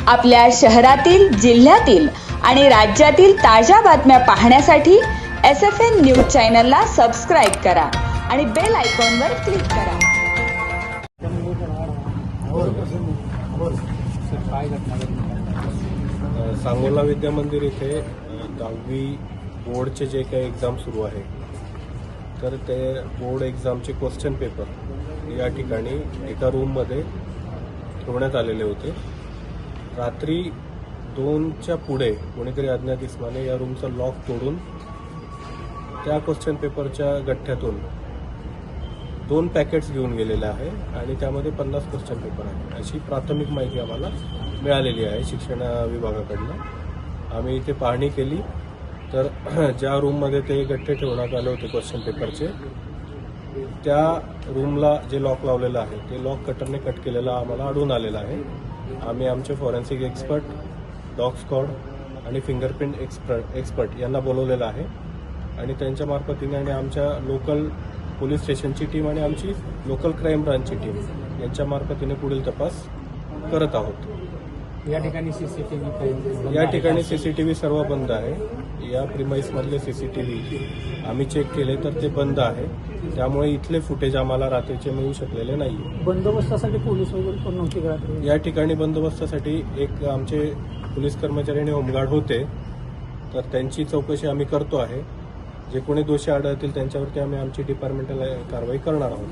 आपल्या शहरातील, जिल्ह्यातील आणि राज्यातील ताज्या बातम्या पाहण्यासाठी SFN न्यूज चॅनलला सबस्क्राईब करा आणि बेल आयकॉनवर क्लिक करा. सांगोला विद्या मंदिर इथे 10वी बोर्डचे जे काही एक्झाम सुरू आहे, तर ते बोर्ड एक्झामचे क्वेश्चन पेपर या ठिकाणी एका रूममध्ये ठेवण्यात आलेले होते. रात्री 2च्या पुढे कोणीतरी अज्ञात इसमाने या रूमचा लॉक तोडून त्या क्वेश्चन पेपरच्या गठ्ठ्यातून 2 पॅकेट्स घेऊन गेलेले आहे आणि त्यामध्ये 50 क्वेश्चन पेपर आहे, अशी प्राथमिक माहिती आम्हाला मिळालेली आहे शिक्षण विभागाकडनं. आम्ही इथे पाहणी केली तर ज्या रूममध्ये ते गठ्ठे ठेवण्यात आले होते क्वेश्चन पेपरचे, त्या रूमला जे लॉक लावलेलं आहे ते लॉक कटरने कट केलेलं आम्हाला आढळून आलेलं आहे. आम्ही आमचे फॉरेन्सिक एक्सपर्ट, डॉग स्क्वॉड आणि फिंगरप्रिंट एक्सपर्ट यांना बोलवलेलं आहे आणि त्यांच्या मार्फतीने आणि आमच्या लोकल पोलीस स्टेशनची टीम आणि आमची लोकल क्राईम ब्रांचची टीम यांच्या मार्फतीने पुढील तपास करत आहोत. या ठिकाणी सीसीटीव्ही सर्व बंद आहे. या प्रिमाइसमधले सीसीटीव्ही आम्ही चेक केले तर ते बंद आहे, त्यामुळे इथले फुटेज आम्हाला रात्रीचे मिळू शकलेले नाही. बंदोबस्तासाठी पोलीस वगैरे पण नव्हते या ठिकाणी बंदोबस्तासाठी एक आमचे पोलीस कर्मचारी आणि होमगार्ड होते, तर त्यांची चौकशी आम्ही करतो आहे. जे कोणी दोषी आढळतील त्यांच्यावरती आम्ही आमची डिपार्टमेंटल कारवाई करणार आहोत.